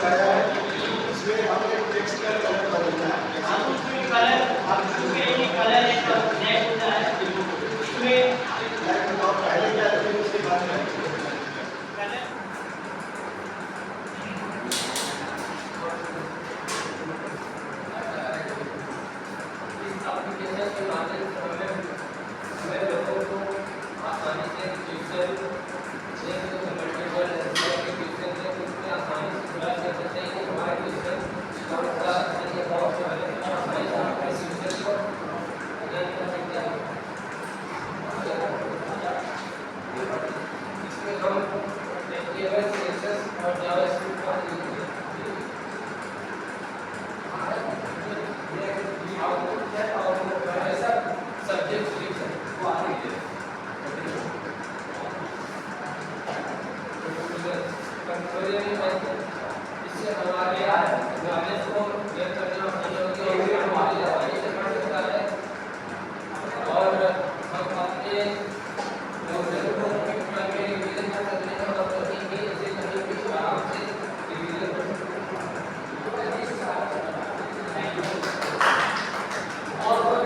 लगाया है, इसमें हमें टेक्स्ट का कलर बदलना है। आप उसमें कलर आप चूंकि ये कलर एक ब्लैक होता है इसमें ब्लैक बताओ पहले क्या करें उसके बाद में कलर इस एप्लीकेशन के माध्यम से हमें लोगों को आसानी से ट्यूशन मल्टीपल के ट्यूशन से उसमें आसानी से खुला कर सकते हैं कि हमारे ट्यूशन कौन सा है बहुत सारे आसानी से अपने ट्यूशन को अध्ययन कर सकते हैं। इसमें हम HTML CSS और जावास्क्रिप्ट का यूज करते हैं। सब्जेक्ट सिलेक्शन को आगे इससे हमारे नॉलेज को गेन करना हमारी आसानी से बढ़ सकता है और हम अपने नॉलेज को रिवीजन कर सकते हैं और कहीं भी ऐसे कहीं भी आराम से रिवीजन कर सकते हैं। और ये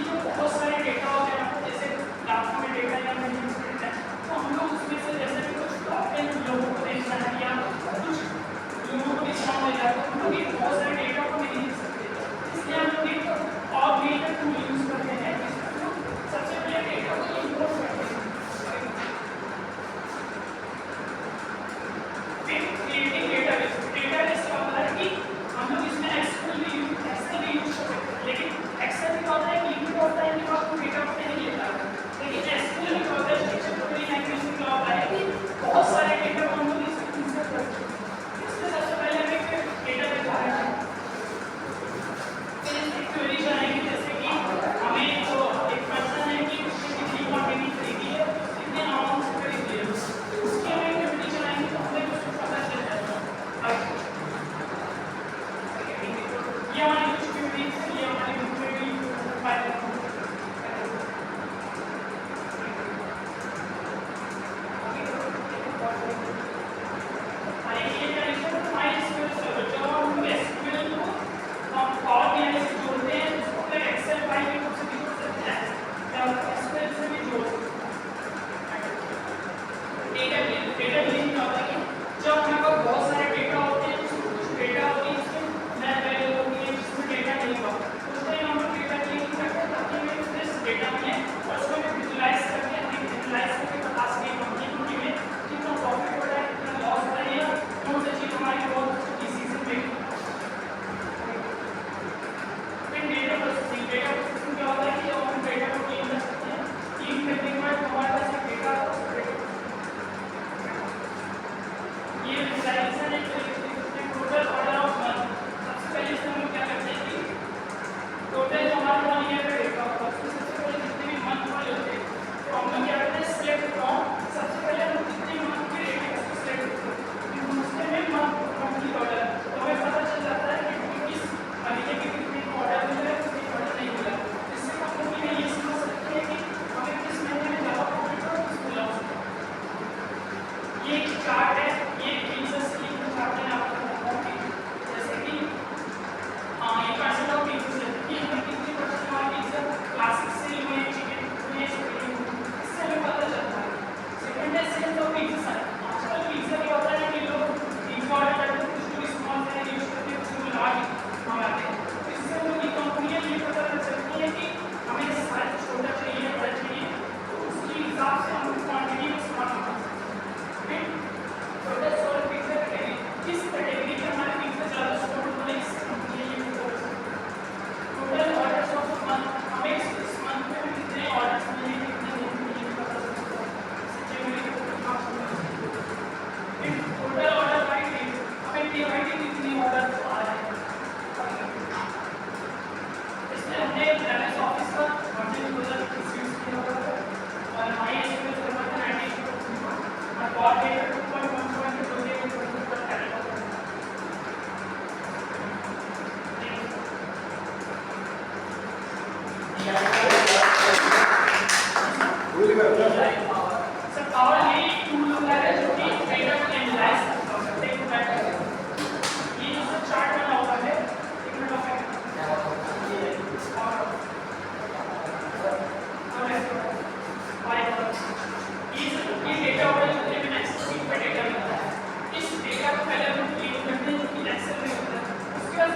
जो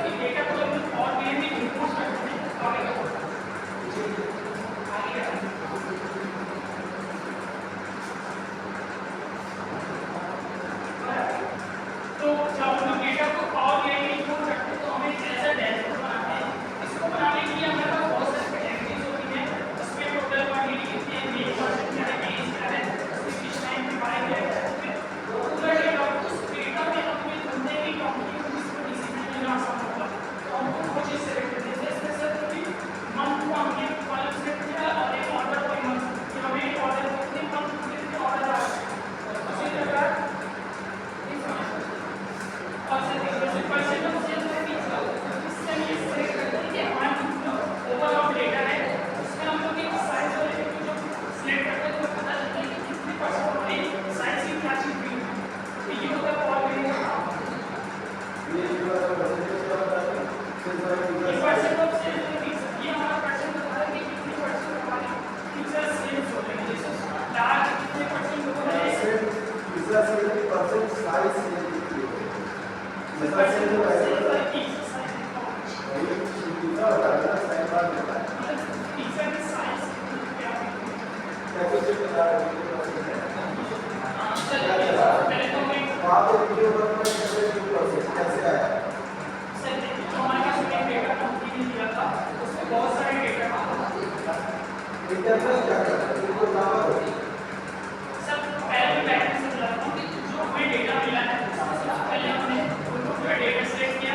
कि डेटा को हम और वे में इनपुट करते हैं आगे तो जब हम डेटा को और वे में इनपुट करते हैं तो हमें ऐसा डैशबोर्ड बनाते हैं। इसको बनाने के लिए हमारे पास बहुत सारी कैटेगरीज होती हैं। इसमें टोटल क्वांटिटी कितनी है, मेन क्वांटिटी क्या है, मेन क्या है, किस टाइम पे बाय किया है, पूरा डेटा उस डेटा में अपने बंदे की क्वांटिटी को इसको डिसीजन लेना आसान होगा। तो हमको वो चीज सेलेक्ट करनी है। इसमें सर कोई मंथ को हमने कॉलम सेलेक्ट किया और एक ऑर्डर कोई मंथ कि हमें एक ऑर्डर कितने मंथ कितने ऑर्डर आ रहे हैं उसी प्रकार और सर परसेंट ऑफ सेल इससे ये सेलेक्ट करते हैं कि हमारा जो ओवरऑल डेटा है उसमें हम लोग एक साइज और एक जो सिलेक्ट करते हैं तो पता चलता है कि कितने परसेंट हमारी साइज की क्या चीज हुई है। तो ये होता है और भी ये जो परसेंटेज क्या होता है ये परसेंट ऑफ सेल ये हमारा परसेंट बता रहा है कि कितने परसेंट हमारी फ्यूचर सेल्स हो रही है। जैसे लार्ज कितने परसेंट हो रहे हैं पिज्जा सेल की परसेंट साइज सेल की पिज्जा सेल जो है ये पिज्जा होता है ना साइज बार होता है पिज्जा की साइज क्या है कैसे बता रहे हैं पहले तो मैं वहाँ पे वीडियो पर कैसे आया सर देखिए जो हमारे पास में डेटा कंपनी ने दिया था उसमें बहुत सारे डेटा था। इंटरफेस क्या करता है इसको नाम सर पहले मैं बैटरी से चला था जो हमें डेटा मिला है सबसे पहले हमने उनको पूरा डेटा सेलेक्ट किया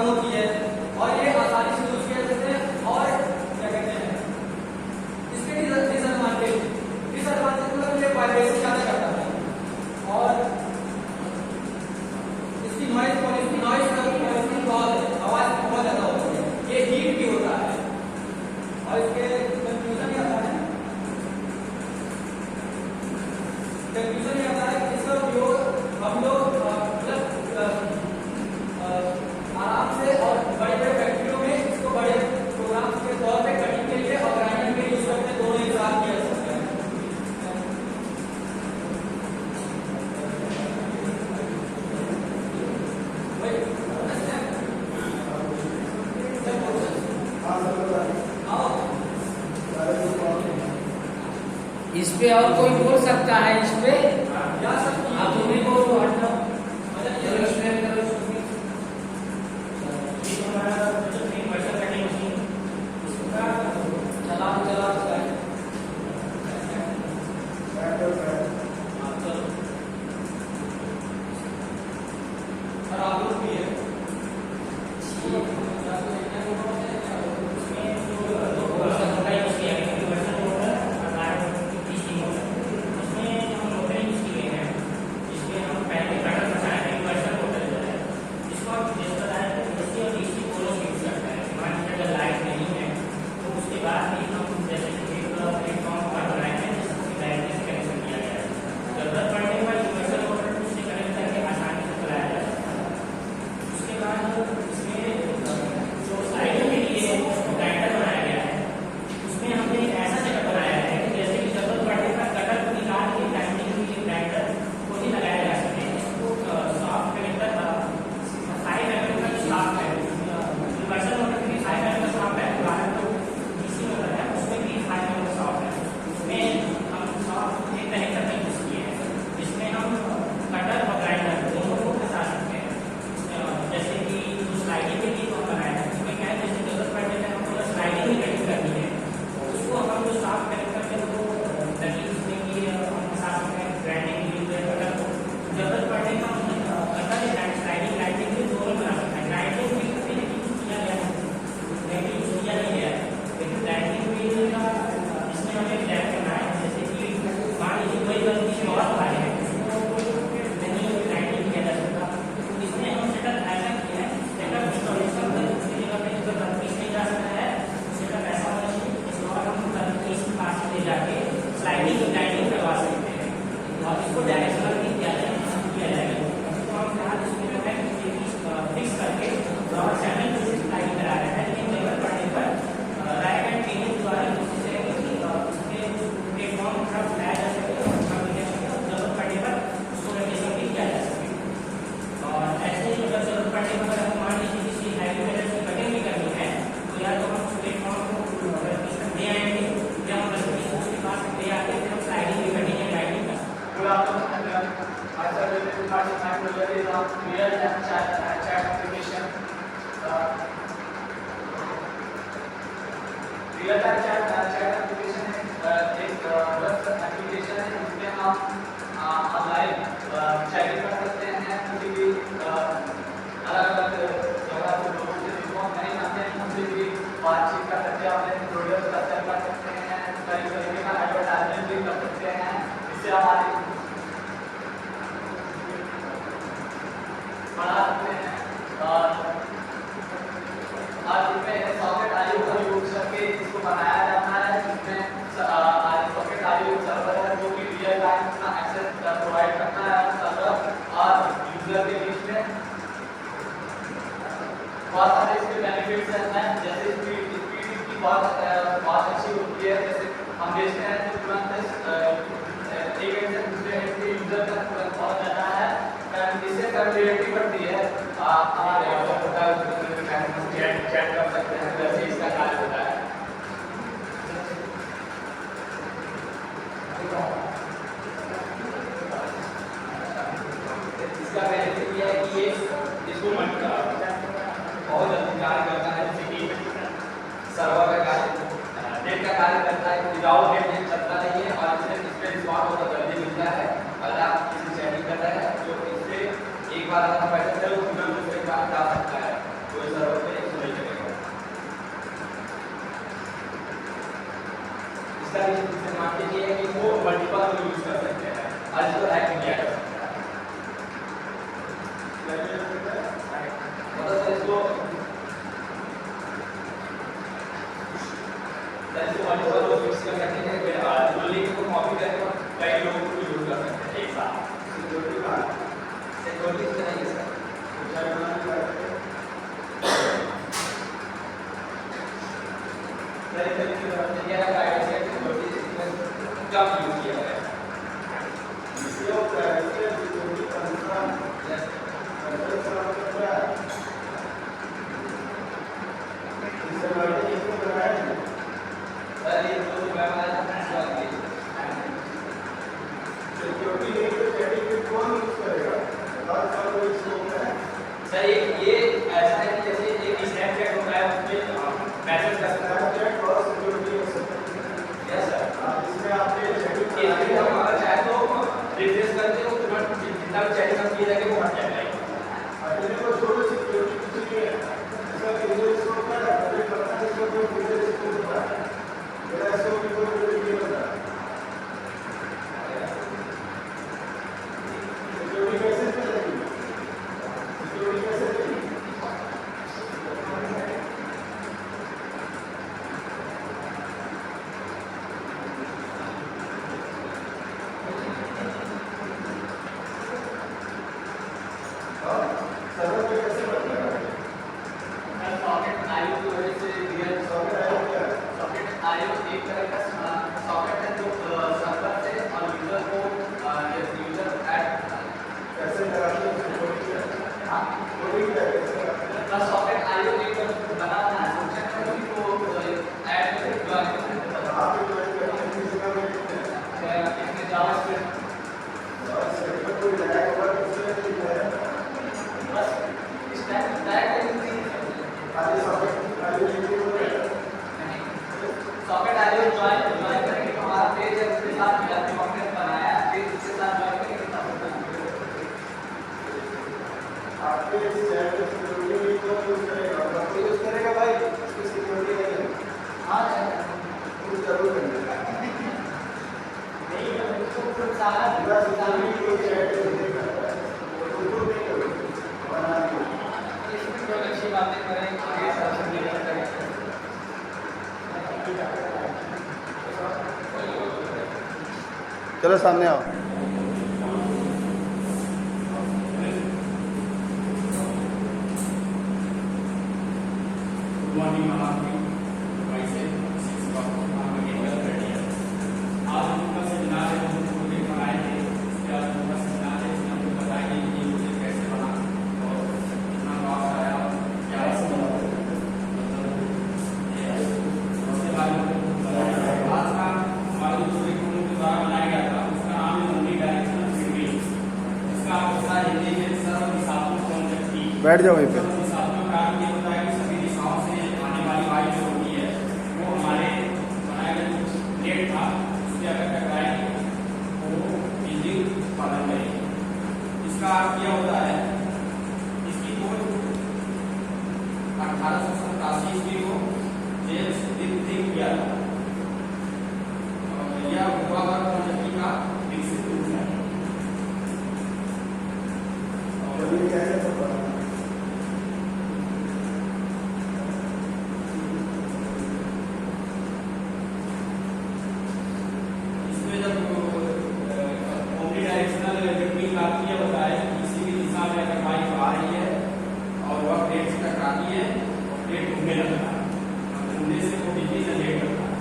कम होती है और ये आसानी से यूज किया जाता है। और क्या कहते हैं इसके डिसएडवांटेज मतलब ये वाइब्रेशन ज्यादा करता है और इसकी नॉइज पॉल्यूशन बहुत है, आवाज बहुत ज्यादा होती है, ये हीट भी होता है। और इसके कंक्लूजन ये आता है कि इसका उपयोग हम लोग मतलब आराम से और बड़े बड़े फैक्ट्रियों में इसको बड़े प्रोग्राम्स के तौर पे कटिंग के लिए और ग्राइंडिंग के लिए यूज करते हैं, दोनों एक साथ किया जा सकता है। इस पे और कोई बोल सकता है? इस पे या सब आप तुम्हें को हटना मतलब चलो एक्सप्लेन करो। ये हमारा जो वर्षा कटिंग मशीन उसका चला और आप लोग भी है रियल टाइम चैट एप्लीकेशन एक बस एप्लीकेशन है जिसमें हम ऑनलाइन चैटिंग कर सकते हैं, किसी भी अलग-अलग जगह से लोगों से जिनको हम नहीं जानते हैं उनसे भी बातचीत कर सकते हैं, अपने प्रोडक्ट का सेल कर सकते हैं, कई तरीके का एडवर्टाइजमेंट भी कर सकते हैं, इससे हमारी बढ़ा सकते हैं। और इसमें सॉकेट आईओ का यूज करके इसको बनाया जाता है, जिसमें सॉकेट आईओ सर्वर है जो कि रियल टाइम का एक्सेस प्रोवाइड करता है सर्वर और यूजर के बीच में। बहुत सारे इसके बेनिफिट्स हैं, जैसे स्पीड की बहुत अच्छी होती है। जैसे हम देखते हैं कि तुरंत एक से दूसरे के यूजर तक तुरंत पहुंच जाता है, इससे कनेक्टिविटी बढ़ती है। हमारे चैट कर सकते हैं, वैसे इसका कार्य होता है। इसका बेनिफिट ये है कि ये इसको बहुत जल्दी कार्य करता है, जैसे कि सर्वर का कार्य नेट का कार्य करता है, विदाउट नेट ये चलता नहीं है और इसमें इसमें रिस्पॉन्स बहुत जल्दी मिलता है। अगर आप किसी चैटिंग कर रहे हैं तो इससे एक बार अगर पैसा चलो तुरंत दूसरे बार जा सकता है, कोई मल्टीपल हम यूज कर सकते हैं, आज तो हैक किया जा सकता है। मतलब सर इसको मल्टीपल लोग यूज कर सकते हैं, जो लिंक को कॉपी करके कई लोगों को यूज कर सकते हैं एक साथ। सिक्योरिटी से नहीं है सर, सही तरीके से ये है प्राइवेसी एंड सिक्योरिटी इसमें कम यूज किया गया है। इसलिए privacy and security concern sir ये तो मैं वाला सिक्योरिटी नहीं तो सर्टिफिकेट कौन यूज करेगा? सर ये ऐसा है कि जैसे एक स्नैपचैट होता है उसमें मैसेज कर सकते हैं, चैट और सिक्योरिटी हो सकता है। यस सर, इसमें आपने सेटिंग किया है, हम अगर चाहे तो रिफ्रेश करके वो तुरंत जितना भी चैटिंग हम किए जाएंगे वो हट जाएगा। अपने को छोड़ो सिक्योरिटी कुछ नहीं है, इसका यूजर स्कोर क्या है, मुझे पता है इसका कोई यूजर स्कोर होता है, मेरा इसको कोई यूजर नहीं होता। सिक्योरिटी कैसे चलेगी? सिक्योरिटी कैसे चलेगी? सर्वर पे कैसे बनता है? सॉकेट आईओ की वजह से रियल सॉकेट आईओ क्या है? सॉकेट आईओ एक तरह का सॉकेट है जो सर्वर से और यूजर को यूजर ऐड कैसे कराते हैं सिक्योरिटी है? हां कोडिंग कैसे कराते हैं? बस सॉकेट आईओ एक बना हुआ है फंक्शन है उसी को ऐड करके ज्वाइन करते हैं। आप ज्वाइन करते हैं किसी का में इसमें जावास्क्रिप्ट को लगाया हुआ है उसमें बस इस टाइप आगे सॉकेट आईओ ज्वाइन करेंगे तो हमारा पेज है उसके साथ सॉकेट बनाया है, फिर उसके साथ ज्वाइन करेंगे तब आपके इस चैट में सिक्योरिटी को यूज करेगा, तो यूज करेगा भाई इसकी सिक्योरिटी नहीं है। हां कुछ जरूर करेंगे नहीं उसको सारा सिक्योरिटी को चैट में देगा तो नहीं करोगे बना के इसमें जो अच्छी बातें करें ये सब नहीं करें। चलो सामने आओ। बैठ जाओ वहीं पे। इसका अर्थ क्या होता है, इसकी खोज 1887 ईस्वी को जेम्स डिक ने किया था। यह ऊर्ध्वाधर प्रणाली का विकसित रूप है। इसमें जब डायरेक्शनल टेक्निक लागू किया होता है, किसी भी दिशा में अगर बाइक आ रही है और वह प्लेट से टकराती है और प्लेट घूमने लगता है, घूमने से वो बिजली जनरेट करता है।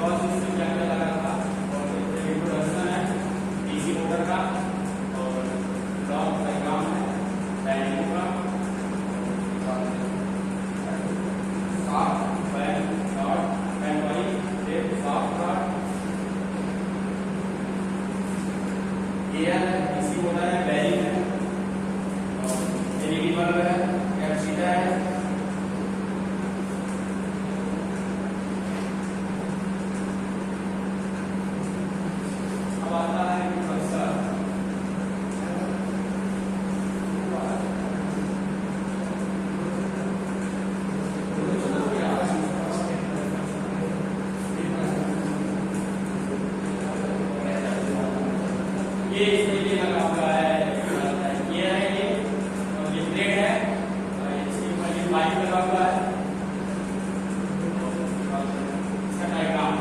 और इसमें क्या क्या लगा था और इंट्रोडक्शन है डीसी मोटर का और ब्लॉक डायग्राम है डायनेमो का साफ बैक डॉट एम्पॉई डेट साफ का एयर डीसी मोटर है बैरिंग है और एलईडी बल्ब है कैपेसिटर है। अब आता है कंप्रेसर। ये इसके लिए लगा हुआ है, ये है ये, और ये प्लेट है, और इसके ऊपर ये पाइप लगा हुआ है, इसका डायग्राम।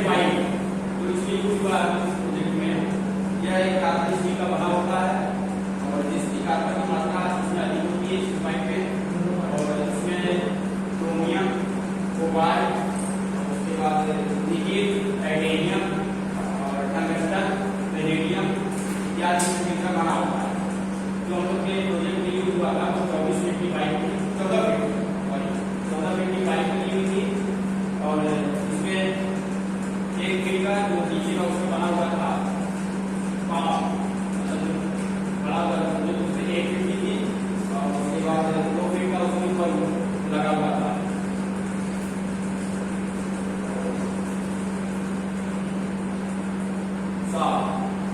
पाइप तो इसलिए यूज हुआ है इस प्रोजेक्ट में। यह एक कार्बन स्टील का बना होता है और जिसकी कार्बन की मात्रा इसमें अधिक होती है इस पाइप पे, और इसमें क्रोमियम, कोबाल्ट, उसके बाद निकेल, टाइटेनियम और टंगस्टन, वेनेडियम इत्यादि चीज का बना होता है। जो हम लोग के प्रोजेक्ट में यूज हुआ था वो 24 फीट की पाइप, 14 फीट की पाइप ली हुई थी, और इसमें एक फीट का जो नीचे का उसमें बना हुआ था पाँव, बड़ा हुआ था, जो उसमें 1 फीट की थी, और उसके बाद 2 फीट का उसमें ऊपर लगा हुआ था।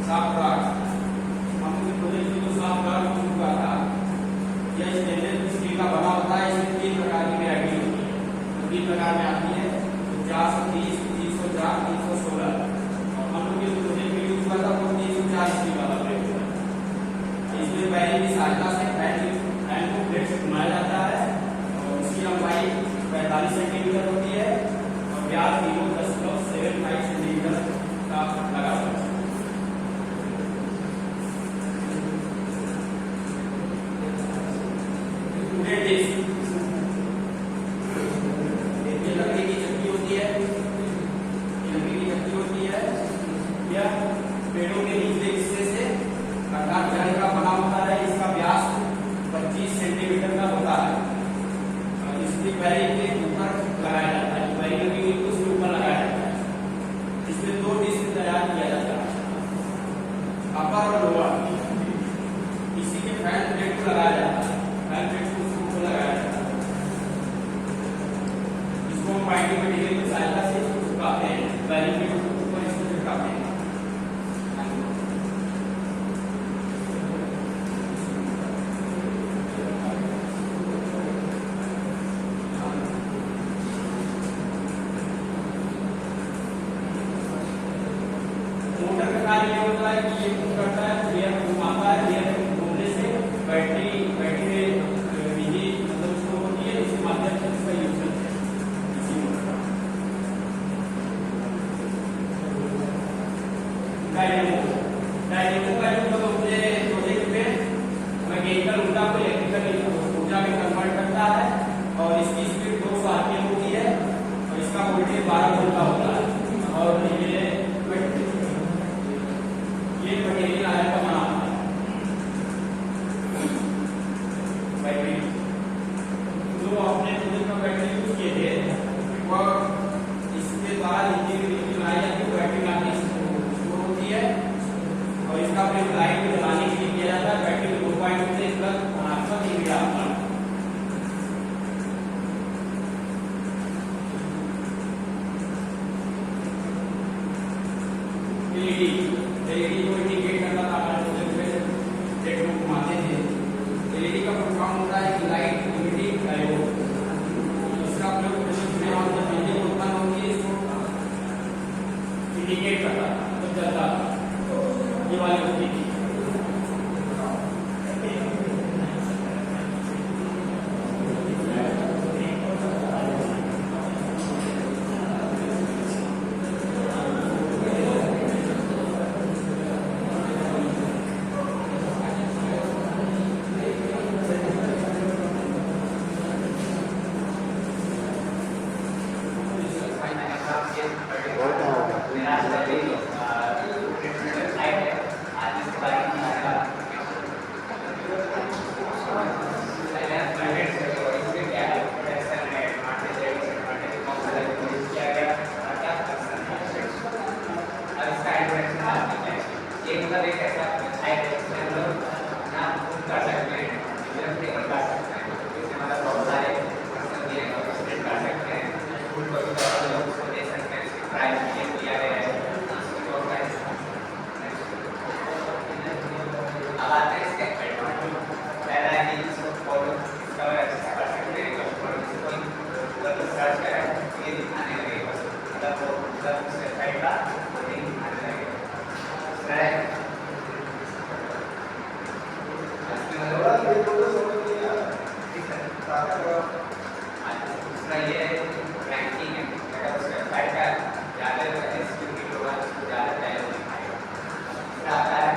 साफ गार्ड, हम लोग प्रोजेक्ट में जो साफ गार्ड हुआ था, यह स्टेनलेस स्टील का बना होता है। इसमें 3 प्रकार की वैरायटी होती है, 3 प्रकार में आती है, 50, 30, 304, 316, और हम लोग जो प्रोजेक्ट में यूज हुआ था वो 304 स्टील वाला प्लेट है। इसमें बैरिंग की सहायता से फैन को प्लेट से घुमाया जाता है, और इसकी लंबाई 45 सेंटीमीटर होती है, और व्यास 0.75 सेंटीमीटर का लगा हुआ है। ये लकड़ी की चक्की होती है, यह पेड़ों के निचले हिस्से से काट जाने का बना होता है। इसका व्यास 25 सेंटीमीटर का होता है, और इसकी बैरिंग के ऊपर लगाया जाता है, बैरिंग लगी हुई उसके ऊपर लगाया जाता है। इसमें 2 डिस्क तैयार किया जाता है, अपर और लोअर। इसी के फैन प्लेट को लगाया जाता है, फैन प्लेट को उसके ऊपर लगाया जाता है। इसको बाइंडिंग मटेरियल की सहायता से चिपकाते हैं, बैरिंग के ऊपर इसको चिपकाते हैं। मोटर का कार्य ये होता है कि ये कुछ करता है, गियर घुमाता है, गियर घूमने से बैटरी में बिजली मतलब उसको होती है, इसके माध्यम से इसका यूज करते हैं इसी मोटर का। डायनेमो का यूज हम अपने प्रोजेक्ट में मैकेनिकल ऊर्जा को इलेक्ट्रिकल ऊर्जा में कन्वर्ट करता है, और इसकी स्पीड 200 आरपीएम होती है, और इसका वोल्टेज 12 वोल्ट का होता है, और ये मटेरियल आयन का बना होता है। बैटरी जो अपने प्रोजेक्ट में बैटरी यूज किए थे वह इसके द्वारा नीचे बनाई जाती है, बैटरी काफी स्टोर होती है, और इसका प्रयोग लाइट को जलाने के लिए किया जाता है। बैटरी को 2 पॉइंट से प्लस धनात्मक ऋणात्मक। एलईडी को इंडिकेट करता था हमारे प्रोजेक्ट में, प्लेट को घुमाते थे। एलईडी का फॉर्म होता है कि लाइट इमिटिंग डायोड। इसका प्रयोग प्रोजेक्ट में और जब बिजली उत्पन्न होती है इसको इंडिकेट करता था, तो चलता था। ये वाली होती थी। कर सकते हैं मतलब उस वेबसाइट का लिंक आ जाएगा। दूसरा ये रैंकिंग है, अगर उस वेबसाइट का ज़्यादा एक्सक्लूसिव होगा तो ज़्यादा पहले दिखाएगा। दूसरा आता है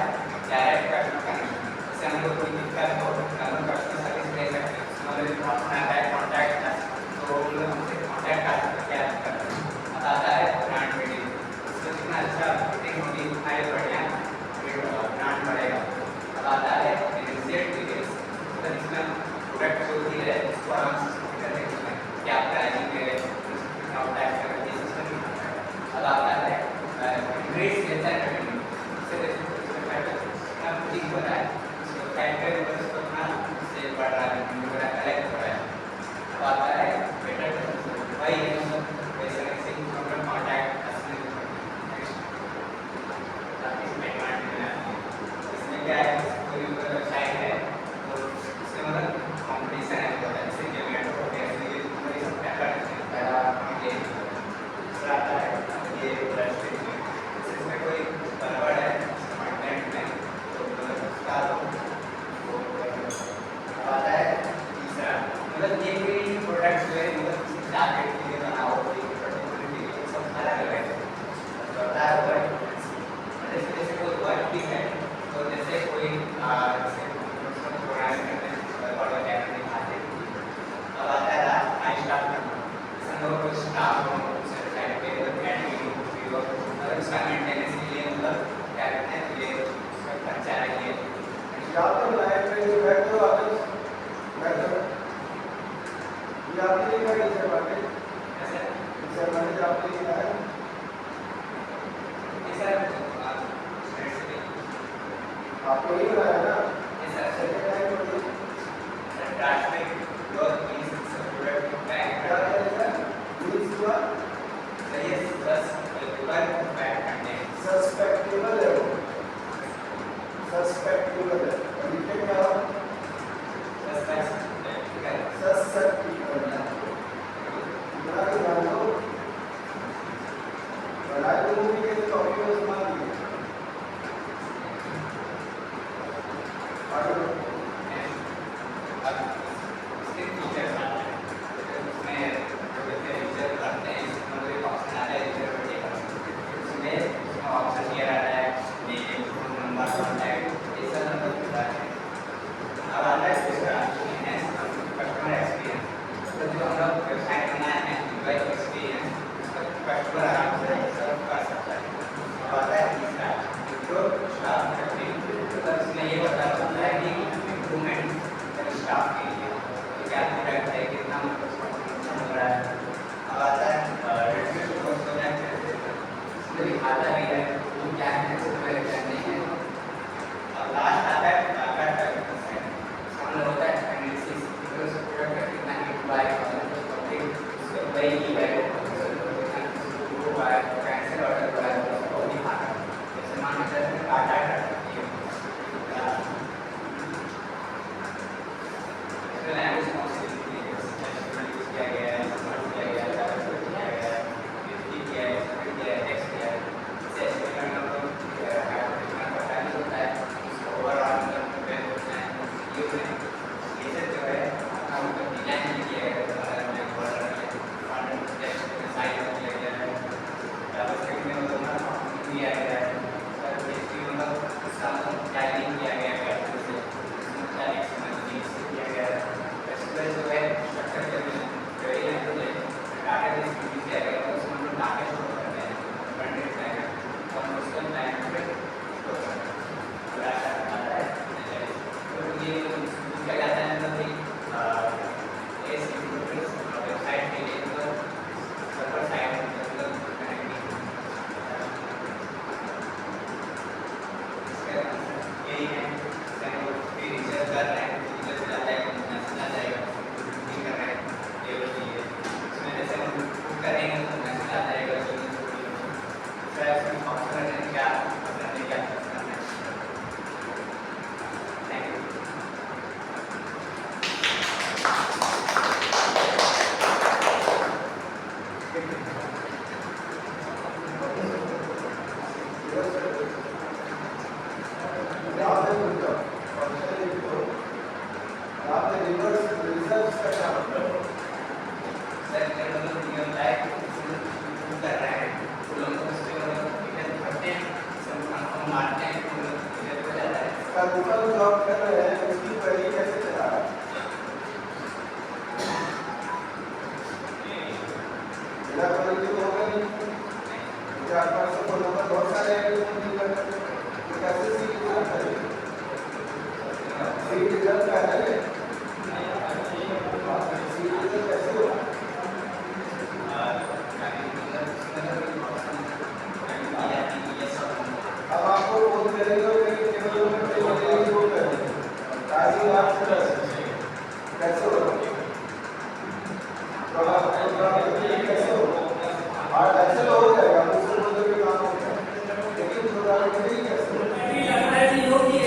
डायरेक्ट कस्टमर कनेक्शन, इससे हम लोग कोई दिक्कत हो हम कस्टमर सर्विस ले सकते हैं। मतलब ऑप्शन आता है कॉन्टैक्ट अस, तो उन लोग हमसे कॉन्टैक्ट कर सकते हैं, क्या दिक्कत है। अब आता है ब्रांड बिल्डिंग, इसमें जितना अच्छा बिल्डिंग होगी उतना ही बढ़िया ब्रांड बढ़ेगा। अब आता है इनिशिएट डिटेल्स, मतलब इसमें प्रोडक्ट जो भी है उसको आराम से क्या प्राइसिंग है, कितना टैक्स है, ये सिस्टम भी आता है। अब आता है ग्रेड सेल्स एंड रेवेन्यू, इससे कितना बुकिंग हो रहा है, इसको कैलकुलेट कर इसको कितना सेल बढ़ रहा है, रेवेन्यू बढ़ रहा है, कलेक्ट हो रहा है। अब आता है बेटर भाई ये मतलब वैसे ऐसे ही प्रॉब्लम कॉन्टैक्ट इसमें क्या है, कोई वेबसाइट है तो इसमें मतलब कॉम्पिटिशन है, तो ऐसे गेम हो गया इसमें कोई गड़बड़ है कंटेंट में तो उसका आता है। तीसरा मतलब ये कोई प्रोडक्ट जो है मतलब किसी टारगेट के लिए बना हो, सब अलग अलग है। चौथा है जैसे कोई वर्क भी है, तो जैसे कोई प्रोग्राम करते हैं दिखाते हैं। अब आता है लास्ट स्टाफ करना, कोई स्टाफ हो साइड पे अगर उसका मेंटेनेंस के लिए मतलब क्या करते हैं, ये उसका खर्चा है, ये स्टाफ तो लाइफ में जो बैठ दो आदमी बैठ दो ये आपने नहीं कहा इसे बातें ऐसे इसे मैंने आपने नहीं कहा है आपको नहीं बनाया ना सेकंड टाइम पर translate your means product bank क्या करेगा मींस हुआ सस्पेक्टेबल है वो सस्पेक्टेबल है लिखे क्या हो सस्पेक्टेबल है इतना ही ध्यान दो बनाए तो मूवी के टॉपिक में इस्तेमाल किया आगे ऑप्शन ये रहता है नेम, फोन नंबर, कॉन्टैक्ट, ये सब नंबर होता है। अब आता है दूसरा कस्टमर एक्सपीरियंस, तो जो हम लोग वेबसाइट बनाए हैं यूआई एक्सपीरियंस, उसका कस्टमर आराम से सर्व कर सकता है। अब आता है तीसरा जो स्टाफ ट्रेनिंग, मतलब इसमें ये बता सकता है कि इम्प्रूवमेंट स्टाफ के लिए तो क्या प्रोडक्ट है, कितना मतलब हो रहा है। अब आता है दिखाता भी है वो क्या है, क्या नहीं है। और लास्ट आता है होता है एनालिसिस, प्रोडक्ट का कितना हिट हुआ है, वही की है कैंसिल ऑर्डर हुआ है उसको दिखाना। जैसे मान लीजिए टाटा लैंग्वेज यूज किया गया है, मेरा क्वालिटी तो होगा नहीं, मुझे आपके पास तो नंबर बहुत सारे हैं जो मुझे कैसे सी रिजल्ट करें, सी रिजल्ट क्या है, सी रिजल्ट कैसे होगा? अब आपको बोल करेंगे कि टेबल में टेबल को करें, ताकि आप कैसे होगा? तो आप कैसे होगा? और ऐसे हो जाएगा, दूसरे बंदे के काम हो जाएगा, लेकिन प्रोग्राम नहीं कैसे होगा? अभी लग रहा है कि लोग ये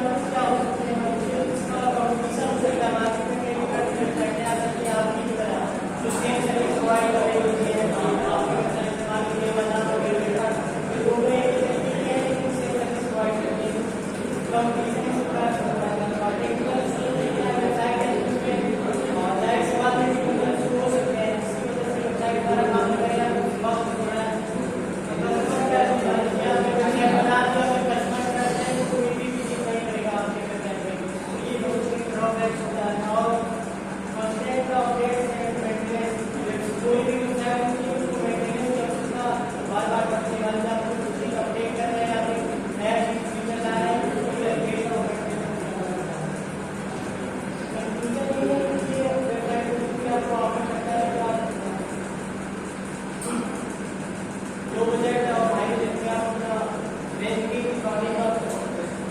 एग्जांपल्स क्या हो सकते हैं हमारे इसका कंपटीशन हो सकता है मार्केट में कई प्रकार की वेबसाइटें आ सकती हैं आपकी की तरह जो सेम सर्विस प्रोवाइड कर रही होती है आपके वेबसाइट इस्तेमाल के लिए बाजार में भेज देता है तो दोनों एक ही है कि सेम सर्विस प्रोवाइड करती है कंपटीशन इस प्रकार से होता है और टेक्निकल वेबसाइट है जिसमें डायरेक्ट सवाल में शुरू हो सकते हैं इसकी वजह से वेबसाइट द्वारा काम करेगा वक्त हो रहा है कस्टमर क्या होता है या वेबसाइट बना दिया फिर कस्टमर करते हैं तो कोई भी विजिट नहीं करेगा आपके वेबसाइट पे तो ये बहुत ड्रॉबैक्स होता है और कंटेंट का अपडेट्स एंड मेंटेनेंस कोई भी वेबसाइट होती है उसको मेंटेनेंस की आवश्यकता बार-बार पड़ती है मान लीजिए आप कुछ चीज अपडेट कर रहे हैं या फिर नया फीचर ला रहे हैं तो कोई अपडेट का कंक्लूजन ये है कि ये वेबसाइट की आपको ऑफर करता है कि आप लो बजट और हाई बजट में आप अपना रेंज की रिकॉर्डिंग का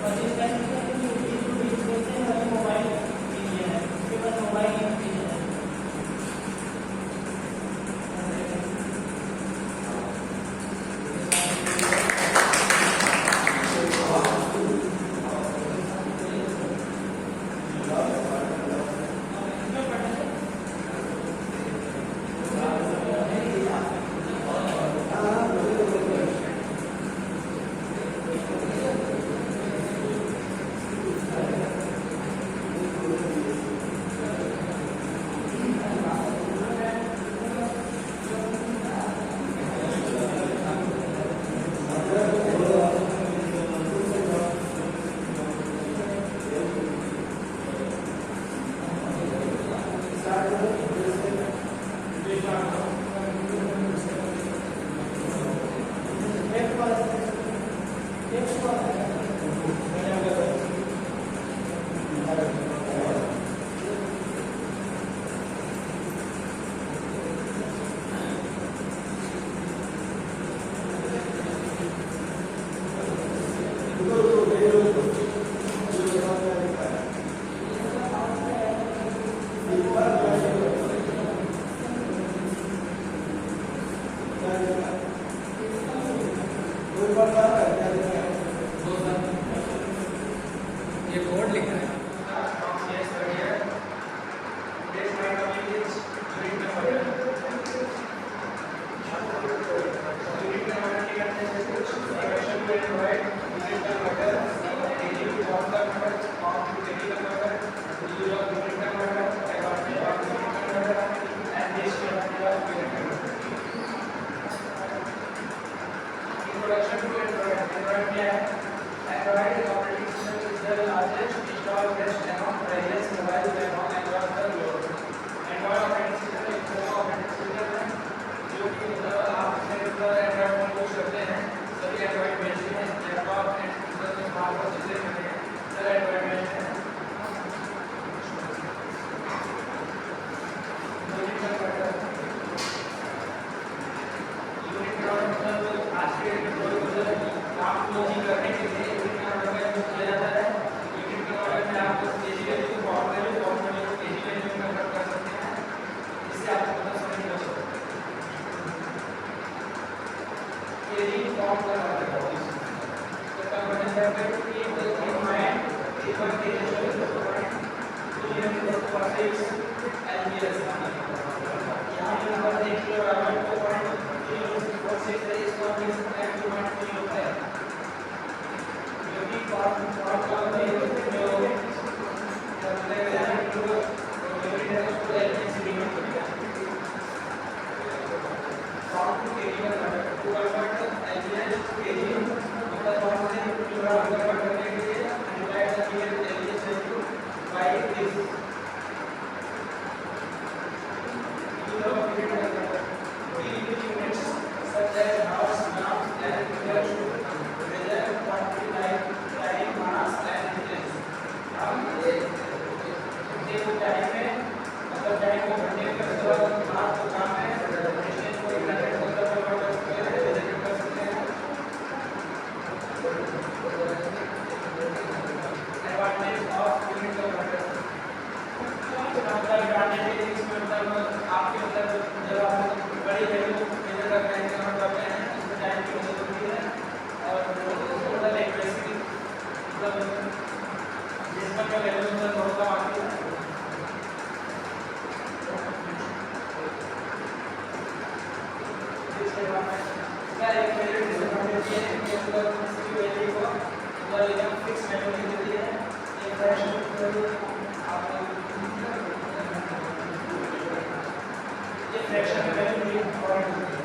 परचेज कर सकते हैं क्योंकि उसकी जो बिजनेस है वो मोबाइल मीडिया है उसके पास मोबाइल इंफॉर्मेशन है ये कोड लिखा है Yes, sir, here. This my topic is unit number. Unit number की करते हैं कुछ correction to Android, unit number, changing to WhatsApp number, off to technical number, use of unit number, advantage of unit number, and this unit number. Introduction to Android. Android क्या है? Android operating system is the largest installed best among various mobile platforms across the globe. Android operating system एक ऐसा operating system है जो कि आप इसमें Android phone use करते हैं सभी Android बेस्ड हैं लैपटॉप एंड कंप्यूटर स्मार्टफोन जितने भी हैं सब Android बेस्ड हैं यूनिट मतलब आज के काम क्लोजिंग करने के लिए यूनिट नंबर का यूज किया जाता है यूनिट नंबर में आप केजी वैल्यू को फॉर्म वैल्यू को केजी वैल्यू में कन्वर्ट कर सकते हैं इससे आपको पता समझ नहीं सकता केजी फॉर्म का मतलब है तो कन्वर्जन करके कि मैं एक बार केजी वैल्यू को पॉइंट तो ये परसेंट एलबीएस यहां पे नंबर देख लो बराबर को पॉइंट से इसको हम लिख सकते हैं 2.3 होता है जो कि फॉर्म का मतलब है जो जब लेवल है तो मेमोरी है उसको एलएस डिनोट करते हैं फॉर्म टू केजी का टू कन्वर्ट एलएस केजी मतलब फॉर्म से पूरा कन्वर्ट करने के लिए divide the period LS value by this such as hours, grams, and meters, measure quantity like time, mass, and distance. हम एक टाइम में मतलब टाइम को घंटे में करते हैं मास को काम में डिस्टेंस को किलोमीटर मतलब कन्वर्ट कर सकते हैं मेजर कर सकते हैं एडवांटेज ऑफ यूनिट कन्वर्टर मतलब एडवांटेज इसमें मतलब आपके मतलब जब आप बड़ी वैल्यू मेजर करते हैं कन्वर्ट करते हैं इसमें टाइम की मदद होती है और टोटल एक्यूरेसी मतलब इसमें रेजोल्यूशन बहुत कम आती है। क्या एक वैल्यू डिसएडवांटेज ये है कि अगर किसी वैल्यू को अगर एकदम फिक्स वैल्यू दे दी है एक फ्रैक्शन वैल्यू आप ये फ्रैक्शन में वैल्यू भी इंपॉर्टेंट है।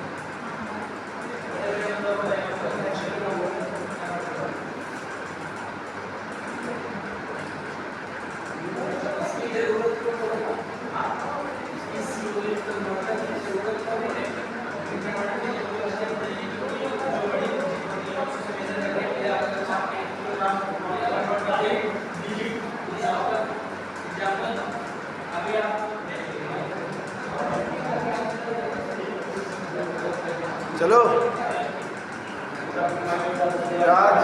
चलो राज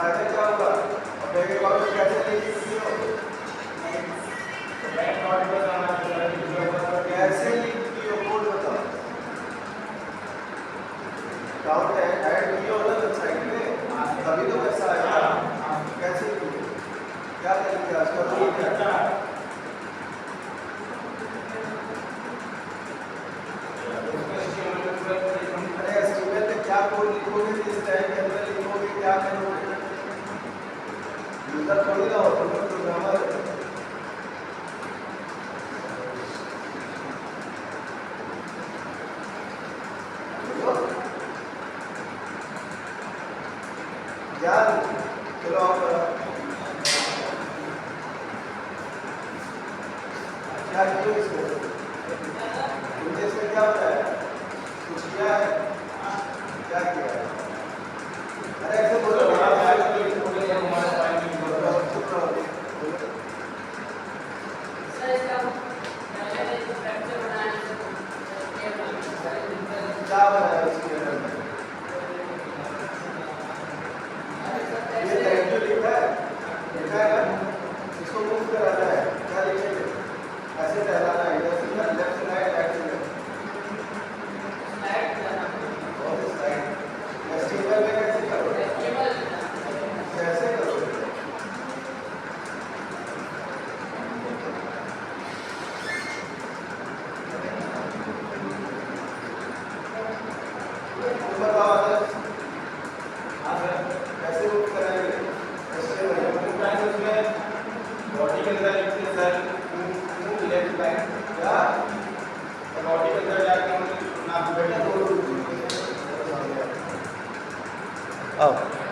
बाद में क्या होगा और बैक अकाउंट में कैसे लिखी हो कैसे लिखी हो कोड बताओ अकाउंट ऐड किया हो ना वेबसाइट में तभी तो पैसा आएगा कैसे किए क्या तरीका उसका रूल क्या अरे एस्टीमेट में क्या कोड लिखोगे किस टाइम के अंदर लिखोगे क्या करोगे यूजर थोड़ी ना हो तुम लोग प्रोग्रामर हो यार चलो आप क्या किया इसमें तुमने इसमें क्या बताया कुछ किया है क्या किया है अरे ऐसे बोलो क्या बनाया इसके अंदर ये थैंक यू लिखा है ना इसको मूव कराना है क्या लिखेंगे ऐसे टहलाना है इधर से लेफ्ट से राइट राइट से लेफ्ट एस्टीमेट में कैसे करोगे कैसे करोगे तुम बताओ आदर्श कैसे मूव कराएंगे बॉडी के अंदर लिखते सर मूव लेफ्ट बैक या बॉडी के अंदर जाके ना बेटा दो आओ